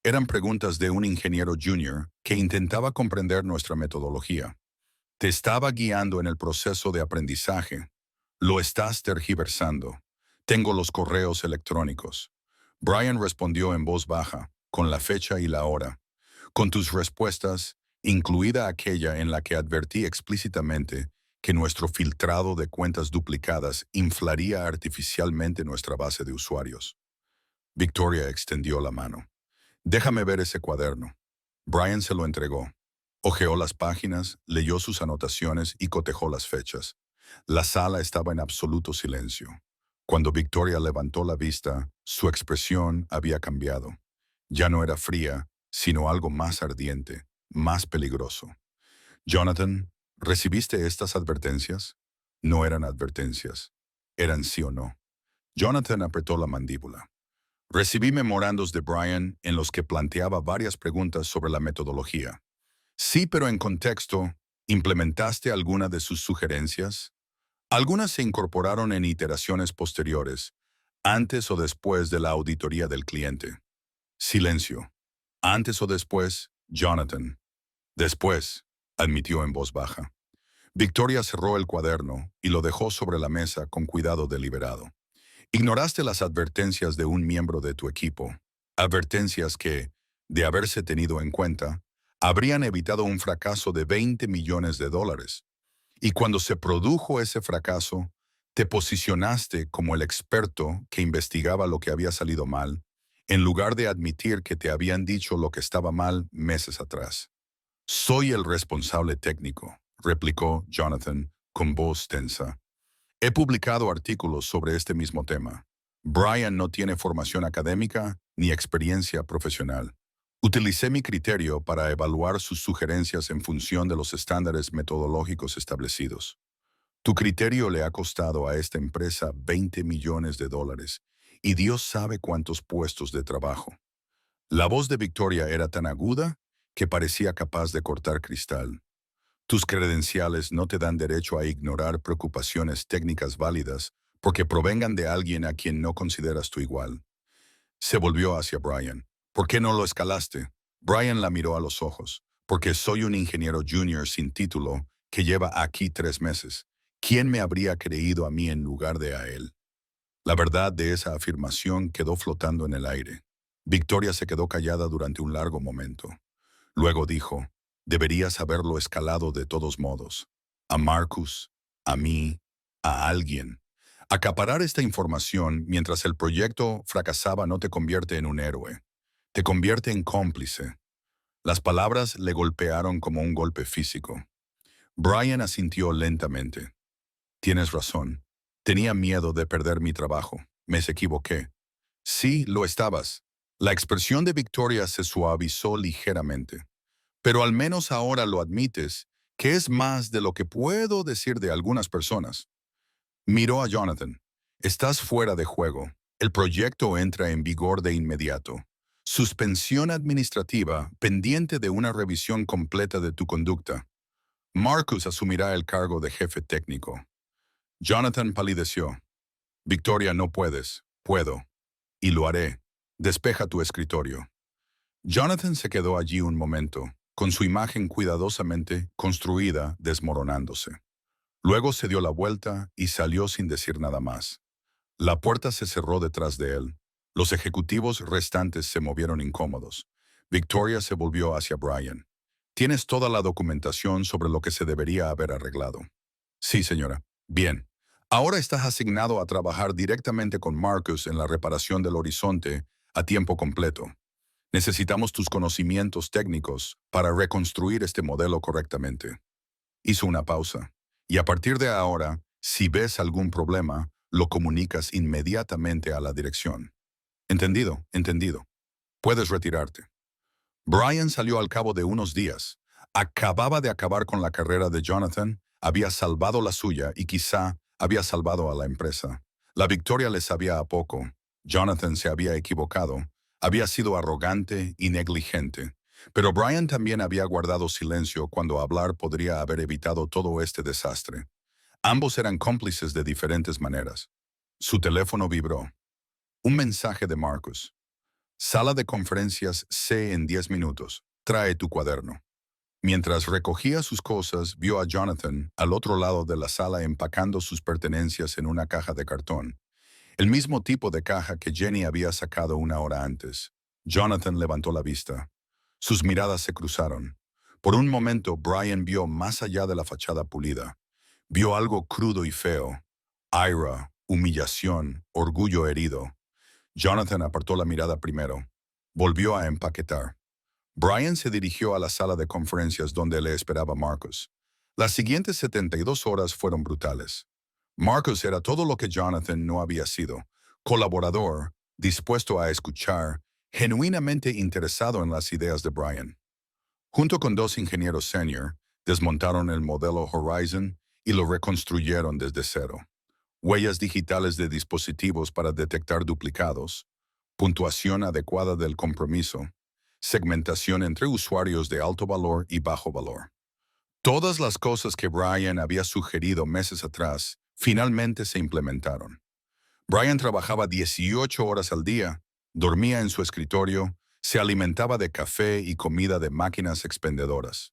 Eran preguntas de un ingeniero junior que intentaba comprender nuestra metodología. Te estaba guiando en el proceso de aprendizaje. Lo estás tergiversando. Tengo los correos electrónicos. Brian respondió en voz baja, con la fecha y la hora. Con tus respuestas, incluida aquella en la que advertí explícitamente que nuestro filtrado de cuentas duplicadas inflaría artificialmente nuestra base de usuarios. Victoria extendió la mano. Déjame ver ese cuaderno. Brian se lo entregó. Hojeó las páginas, leyó sus anotaciones y cotejó las fechas. La sala estaba en absoluto silencio. Cuando Victoria levantó la vista, su expresión había cambiado. Ya no era fría, sino algo más ardiente, más peligroso. Jonathan, ¿recibiste estas advertencias? No eran advertencias. Eran sí o no. Jonathan apretó la mandíbula. Recibí memorandos de Brian en los que planteaba varias preguntas sobre la metodología. Sí, pero en contexto, ¿implementaste alguna de sus sugerencias? Algunas se incorporaron en iteraciones posteriores, antes o después de la auditoría del cliente. Silencio. Antes o después, Jonathan. Después, admitió en voz baja. Victoria cerró el cuaderno y lo dejó sobre la mesa con cuidado deliberado. Ignoraste las advertencias de un miembro de tu equipo, advertencias que, de haberse tenido en cuenta, habrían evitado un fracaso de $20 millones. Y cuando se produjo ese fracaso, te posicionaste como el experto que investigaba lo que había salido mal, en lugar de admitir que te habían dicho lo que estaba mal meses atrás. Soy el responsable técnico, replicó Jonathan con voz tensa. He publicado artículos sobre este mismo tema. Brian no tiene formación académica ni experiencia profesional. Utilicé mi criterio para evaluar sus sugerencias en función de los estándares metodológicos establecidos. Tu criterio le ha costado a esta empresa $20 millones y Dios sabe cuántos puestos de trabajo. La voz de Victoria era tan aguda que parecía capaz de cortar cristal. Tus credenciales no te dan derecho a ignorar preocupaciones técnicas válidas porque provengan de alguien a quien no consideras tu igual. Se volvió hacia Brian. ¿Por qué no lo escalaste? Brian la miró a los ojos. Porque soy un ingeniero junior sin título que lleva aquí 3 meses. ¿Quién me habría creído a mí en lugar de a él? La verdad de esa afirmación quedó flotando en el aire. Victoria se quedó callada durante un largo momento. Luego dijo, deberías haberlo escalado de todos modos. A Marcus, a mí, a alguien. Acaparar esta información mientras el proyecto fracasaba no te convierte en un héroe. Te convierte en cómplice. Las palabras le golpearon como un golpe físico. Brian asintió lentamente. Tienes razón. Tenía miedo de perder mi trabajo. Me equivoqué. Sí, lo estabas. La expresión de Victoria se suavizó ligeramente. Pero al menos ahora lo admites, que es más de lo que puedo decir de algunas personas. Miró a Jonathan. Estás fuera de juego. El proyecto entra en vigor de inmediato. Suspensión administrativa pendiente de una revisión completa de tu conducta. Marcus asumirá el cargo de jefe técnico. Jonathan palideció. Victoria, no puedes. Puedo. Y lo haré. Despeja tu escritorio. Jonathan se quedó allí un momento, con su imagen cuidadosamente construida desmoronándose. Luego se dio la vuelta y salió sin decir nada más. La puerta se cerró detrás de él. Los ejecutivos restantes se movieron incómodos. Victoria se volvió hacia Brian. Tienes toda la documentación sobre lo que se debería haber arreglado. Sí, señora. Bien. Ahora estás asignado a trabajar directamente con Marcus en la reparación del horizonte a tiempo completo. Necesitamos tus conocimientos técnicos para reconstruir este modelo correctamente. Hizo una pausa. Y a partir de ahora, si ves algún problema, lo comunicas inmediatamente a la dirección. Entendido, entendido. Puedes retirarte. Brian salió al cabo de unos días. Acababa de acabar con la carrera de Jonathan, había salvado la suya y quizá había salvado a la empresa. La victoria le sabía a poco. Jonathan se había equivocado. Había sido arrogante y negligente. Pero Brian también había guardado silencio cuando hablar podría haber evitado todo este desastre. Ambos eran cómplices de diferentes maneras. Su teléfono vibró. Un mensaje de Marcus. Sala de conferencias C en 10 minutos. Trae tu cuaderno. Mientras recogía sus cosas, vio a Jonathan al otro lado de la sala empacando sus pertenencias en una caja de cartón. El mismo tipo de caja que Jenny había sacado una hora antes. Jonathan levantó la vista. Sus miradas se cruzaron. Por un momento, Brian vio más allá de la fachada pulida. Vio algo crudo y feo. Ira, humillación, orgullo herido. Jonathan apartó la mirada primero. Volvió a empaquetar. Brian se dirigió a la sala de conferencias donde le esperaba Marcus. Las siguientes 72 horas fueron brutales. Marcus era todo lo que Jonathan no había sido. Colaborador, dispuesto a escuchar, genuinamente interesado en las ideas de Brian. Junto con 2 ingenieros senior, desmontaron el modelo Horizon y lo reconstruyeron desde cero. Huellas digitales de dispositivos para detectar duplicados, puntuación adecuada del compromiso, segmentación entre usuarios de alto valor y bajo valor. Todas las cosas que Brian había sugerido meses atrás finalmente se implementaron. Brian trabajaba 18 horas al día, dormía en su escritorio, se alimentaba de café y comida de máquinas expendedoras.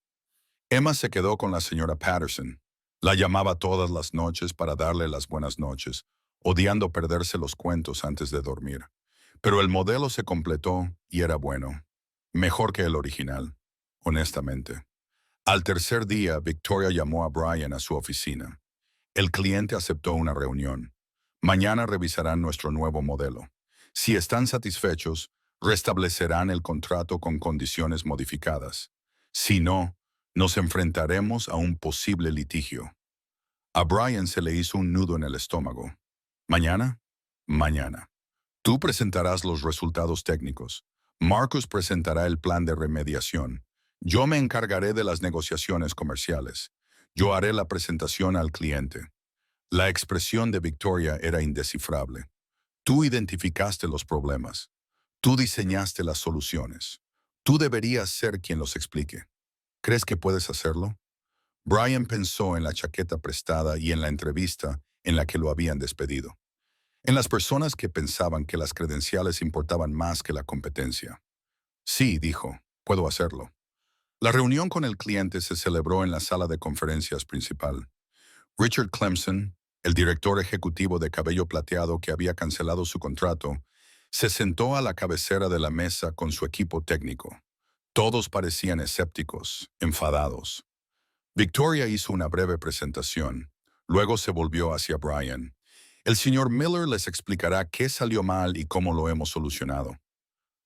Emma se quedó con la señora Patterson. La llamaba todas las noches para darle las buenas noches, odiando perderse los cuentos antes de dormir. Pero el modelo se completó y era bueno. Mejor que el original, honestamente. Al tercer día, Victoria llamó a Brian a su oficina. El cliente aceptó una reunión. Mañana revisarán nuestro nuevo modelo. Si están satisfechos, restablecerán el contrato con condiciones modificadas. Si no, nos enfrentaremos a un posible litigio. A Brian se le hizo un nudo en el estómago. ¿Mañana? Mañana. Tú presentarás los resultados técnicos. Marcus presentará el plan de remediación. Yo me encargaré de las negociaciones comerciales. Yo haré la presentación al cliente. La expresión de Victoria era indescifrable. Tú identificaste los problemas. Tú diseñaste las soluciones. Tú deberías ser quien los explique. ¿Crees que puedes hacerlo? Brian pensó en la chaqueta prestada y en la entrevista en la que lo habían despedido. En las personas que pensaban que las credenciales importaban más que la competencia. Sí, dijo, puedo hacerlo. La reunión con el cliente se celebró en la sala de conferencias principal. Richard Clemson, el director ejecutivo de cabello plateado que había cancelado su contrato, se sentó a la cabecera de la mesa con su equipo técnico. Todos parecían escépticos, enfadados. Victoria hizo una breve presentación. Luego se volvió hacia Brian. El señor Miller les explicará qué salió mal y cómo lo hemos solucionado.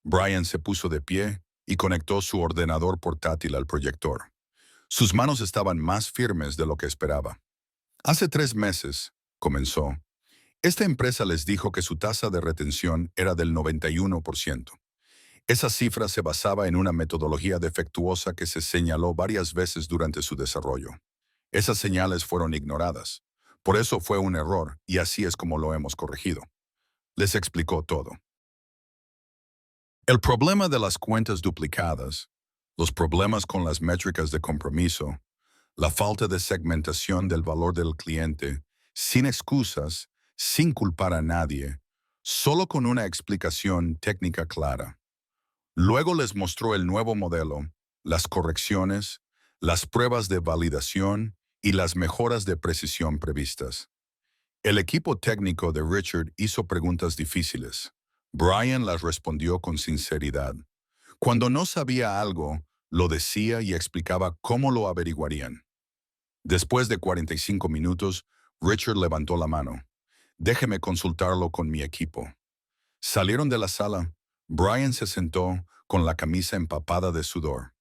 Brian se puso de pie y conectó su ordenador portátil al proyector. Sus manos estaban más firmes de lo que esperaba. Hace 3 meses, comenzó, esta empresa les dijo que su tasa de retención era del 91%. Esa cifra se basaba en una metodología defectuosa que se señaló varias veces durante su desarrollo. Esas señales fueron ignoradas. Por eso fue un error y así es como lo hemos corregido. Les explicó todo. El problema de las cuentas duplicadas, los problemas con las métricas de compromiso, la falta de segmentación del valor del cliente, sin excusas, sin culpar a nadie, solo con una explicación técnica clara. Luego les mostró el nuevo modelo, las correcciones, las pruebas de validación y las mejoras de precisión previstas. El equipo técnico de Richard hizo preguntas difíciles. Brian las respondió con sinceridad. Cuando no sabía algo, lo decía y explicaba cómo lo averiguarían. Después de 45 minutos, Richard levantó la mano. Déjeme consultarlo con mi equipo. Salieron de la sala. Brian se sentó con la camisa empapada de sudor.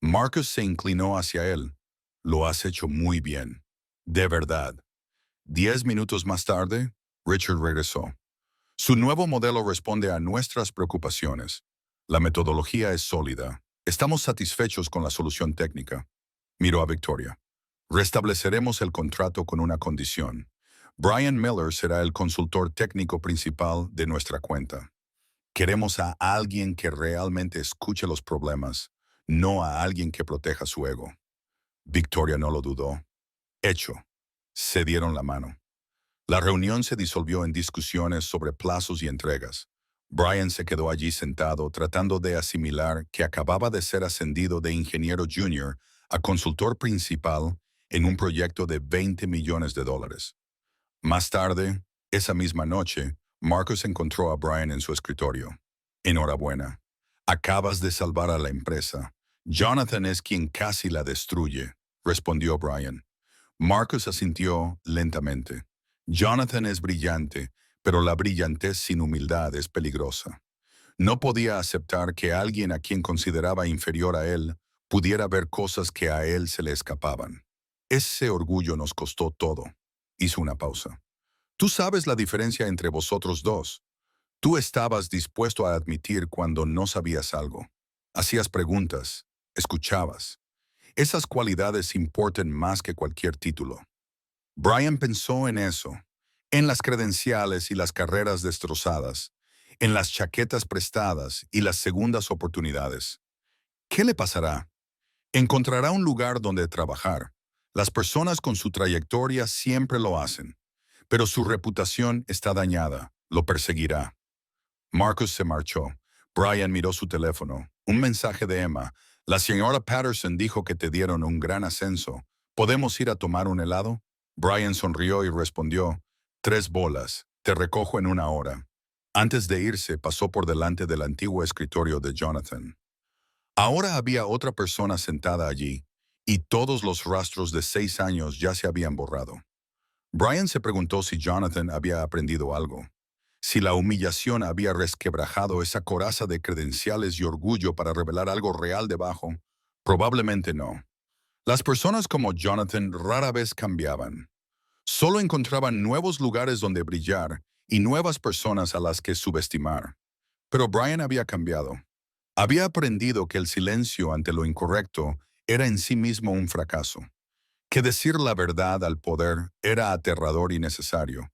Marcus se inclinó hacia él. Lo has hecho muy bien. De verdad. 10 minutos más tarde, Richard regresó. Su nuevo modelo responde a nuestras preocupaciones. La metodología es sólida. Estamos satisfechos con la solución técnica. Miró a Victoria. Restableceremos el contrato con una condición. Brian Miller será el consultor técnico principal de nuestra cuenta. Queremos a alguien que realmente escuche los problemas, no a alguien que proteja su ego. Victoria no lo dudó. Hecho. Se dieron la mano. La reunión se disolvió en discusiones sobre plazos y entregas. Brian se quedó allí sentado tratando de asimilar que acababa de ser ascendido de ingeniero junior a consultor principal en un proyecto de $20 millones. Más tarde, esa misma noche, Marcus encontró a Brian en su escritorio. Enhorabuena. Acabas de salvar a la empresa. Jonathan es quien casi la destruye, respondió Brian. Marcus asintió lentamente. Jonathan es brillante, pero la brillantez sin humildad es peligrosa. No podía aceptar que alguien a quien consideraba inferior a él pudiera ver cosas que a él se le escapaban. Ese orgullo nos costó todo. Hizo una pausa. Tú sabes la diferencia entre vosotros dos. Tú estabas dispuesto a admitir cuando no sabías algo. Hacías preguntas, escuchabas. Esas cualidades importan más que cualquier título. Brian pensó en eso, en las credenciales y las carreras destrozadas, en las chaquetas prestadas y las segundas oportunidades. ¿Qué le pasará? Encontrará un lugar donde trabajar. Las personas con su trayectoria siempre lo hacen, pero su reputación está dañada, lo perseguirá. Marcus se marchó. Brian miró su teléfono. Un mensaje de Emma. La señora Patterson dijo que te dieron un gran ascenso. ¿Podemos ir a tomar un helado? Brian sonrió y respondió, 3 bolas. Te recojo en 1 hora. Antes de irse, pasó por delante del antiguo escritorio de Jonathan. Ahora había otra persona sentada allí, y todos los rastros de 6 años ya se habían borrado. Brian se preguntó si Jonathan había aprendido algo. Si la humillación había resquebrajado esa coraza de credenciales y orgullo para revelar algo real debajo, probablemente no. Las personas como Jonathan rara vez cambiaban. Solo encontraban nuevos lugares donde brillar y nuevas personas a las que subestimar. Pero Brian había cambiado. Había aprendido que el silencio ante lo incorrecto era en sí mismo un fracaso. Que decir la verdad al poder era aterrador y necesario.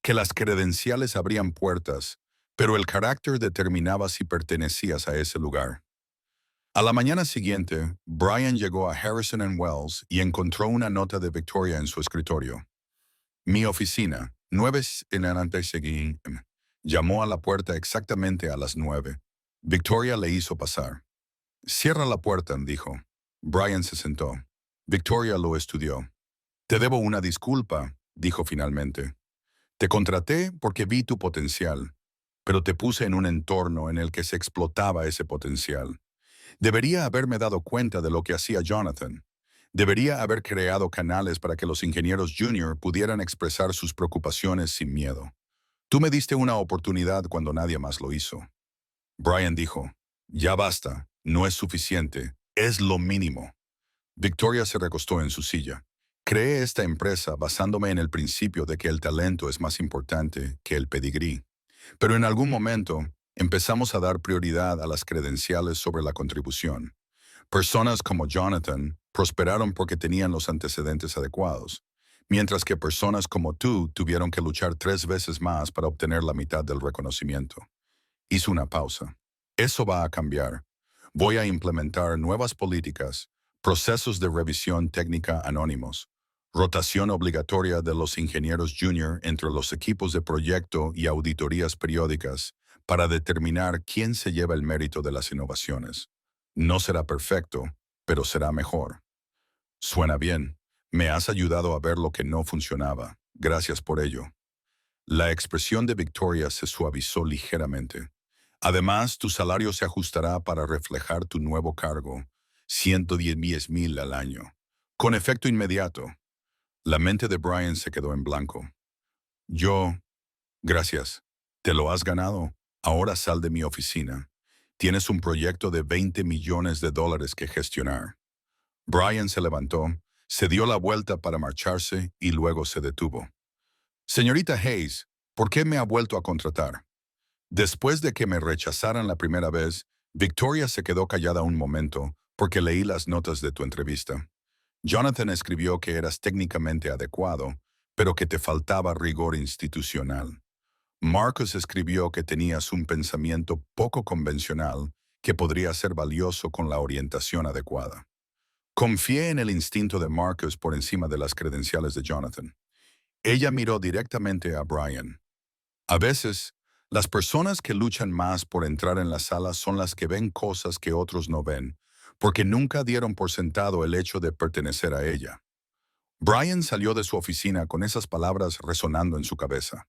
Que las credenciales abrían puertas, pero el carácter determinaba si pertenecías a ese lugar. A la mañana siguiente, Brian llegó a Harrison and Wells y encontró una nota de Victoria en su escritorio. Mi oficina, 9 en adelante seguí. Llamó a la puerta exactamente a las 9. Victoria le hizo pasar. Cierra la puerta, dijo. Brian se sentó. Victoria lo estudió. Te debo una disculpa, dijo finalmente. Te contraté porque vi tu potencial, pero te puse en un entorno en el que se explotaba ese potencial. Debería haberme dado cuenta de lo que hacía Jonathan. Debería haber creado canales para que los ingenieros junior pudieran expresar sus preocupaciones sin miedo. Tú me diste una oportunidad cuando nadie más lo hizo. Brian dijo, ya basta, no es suficiente, es lo mínimo. Victoria se recostó en su silla. Creé esta empresa basándome en el principio de que el talento es más importante que el pedigrí. Pero en algún momento empezamos a dar prioridad a las credenciales sobre la contribución. Personas como Jonathan prosperaron porque tenían los antecedentes adecuados, mientras que personas como tú tuvieron que luchar 3 veces más para obtener la mitad del reconocimiento. Hizo una pausa. Eso va a cambiar. Voy a implementar nuevas políticas, procesos de revisión técnica anónimos, rotación obligatoria de los ingenieros junior entre los equipos de proyecto y auditorías periódicas para determinar quién se lleva el mérito de las innovaciones. No será perfecto, pero será mejor. Suena bien. Me has ayudado a ver lo que no funcionaba. Gracias por ello. La expresión de Victoria se suavizó ligeramente. Además, tu salario se ajustará para reflejar tu nuevo cargo, 110,000 al año. Con efecto inmediato. La mente de Brian se quedó en blanco. Gracias. Te lo has ganado. Ahora sal de mi oficina. Tienes un proyecto de $20 millones que gestionar. Brian se levantó, se dio la vuelta para marcharse y luego se detuvo. Señorita Hayes, ¿por qué me ha vuelto a contratar? Después de que me rechazaran la primera vez, Victoria se quedó callada un momento porque leí las notas de tu entrevista. Jonathan escribió que eras técnicamente adecuado, pero que te faltaba rigor institucional. Marcus escribió que tenías un pensamiento poco convencional que podría ser valioso con la orientación adecuada. Confié en el instinto de Marcus por encima de las credenciales de Jonathan. Ella miró directamente a Brian. A veces, las personas que luchan más por entrar en la sala son las que ven cosas que otros no ven, porque nunca dieron por sentado el hecho de pertenecer a ella. Brian salió de su oficina con esas palabras resonando en su cabeza.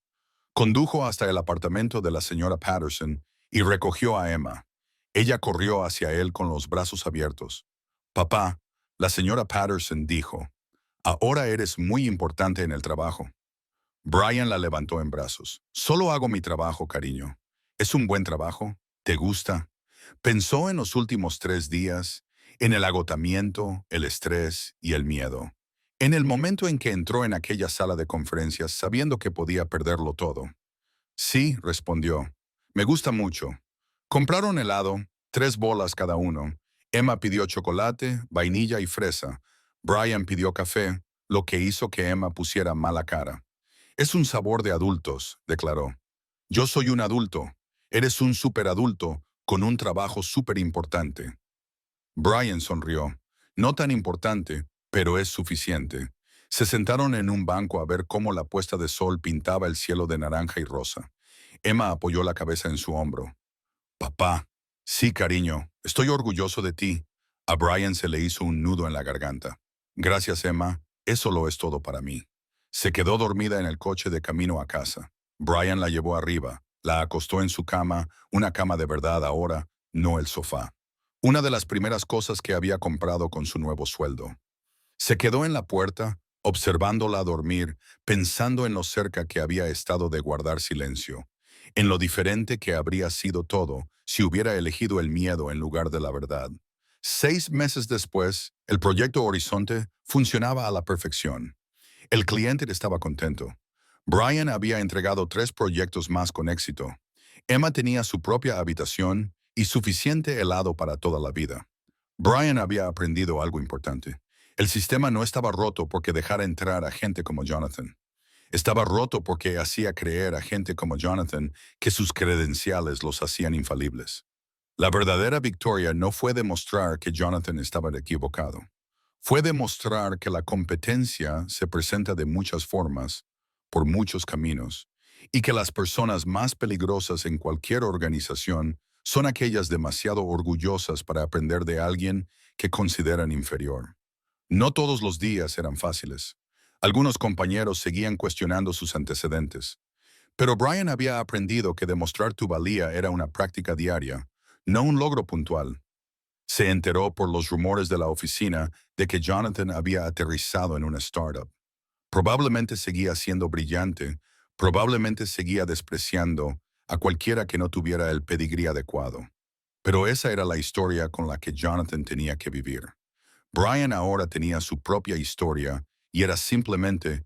Condujo hasta el apartamento de la señora Patterson y recogió a Emma. Ella corrió hacia él con los brazos abiertos. Papá, la señora Patterson dijo, ahora eres muy importante en el trabajo. Brian la levantó en brazos. Solo hago mi trabajo, cariño. ¿Es un buen trabajo? ¿Te gusta? Pensó en los últimos 3 días, en el agotamiento, el estrés y el miedo. En el momento en que entró en aquella sala de conferencias sabiendo que podía perderlo todo. Sí, respondió. Me gusta mucho. Compraron helado, 3 bolas cada uno. Emma pidió chocolate, vainilla y fresa. Brian pidió café, lo que hizo que Emma pusiera mala cara. Es un sabor de adultos, declaró. Yo soy un adulto. Eres un superadulto con un trabajo súper importante. Brian sonrió. No tan importante, pero es suficiente. Se sentaron en un banco a ver cómo la puesta de sol pintaba el cielo de naranja y rosa. Emma apoyó la cabeza en su hombro. Papá. Sí, cariño, estoy orgulloso de ti. A Brian se le hizo un nudo en la garganta. Gracias, Emma. Eso lo es todo para mí. Se quedó dormida en el coche de camino a casa. Brian la llevó arriba, la acostó en su cama, una cama de verdad ahora, no el sofá. Una de las primeras cosas que había comprado con su nuevo sueldo. Se quedó en la puerta, observándola dormir, pensando en lo cerca que había estado de guardar silencio, en lo diferente que habría sido todo si hubiera elegido el miedo en lugar de la verdad. 6 meses después, el proyecto Horizonte funcionaba a la perfección. El cliente estaba contento. Brian había entregado 3 proyectos más con éxito. Emma tenía su propia habitación y suficiente helado para toda la vida. Brian había aprendido algo importante. El sistema no estaba roto porque dejara entrar a gente como Jonathan. Estaba roto porque hacía creer a gente como Jonathan que sus credenciales los hacían infalibles. La verdadera victoria no fue demostrar que Jonathan estaba equivocado. Fue demostrar que la competencia se presenta de muchas formas, por muchos caminos, y que las personas más peligrosas en cualquier organización son aquellas demasiado orgullosas para aprender de alguien que consideran inferior. No todos los días eran fáciles. Algunos compañeros seguían cuestionando sus antecedentes. Pero Brian había aprendido que demostrar tu valía era una práctica diaria, no un logro puntual. Se enteró por los rumores de la oficina de que Jonathan había aterrizado en una startup. Probablemente seguía siendo brillante, probablemente seguía despreciando a cualquiera que no tuviera el pedigrí adecuado. Pero esa era la historia con la que Jonathan tenía que vivir. Brian ahora tenía su propia historia y era simplemente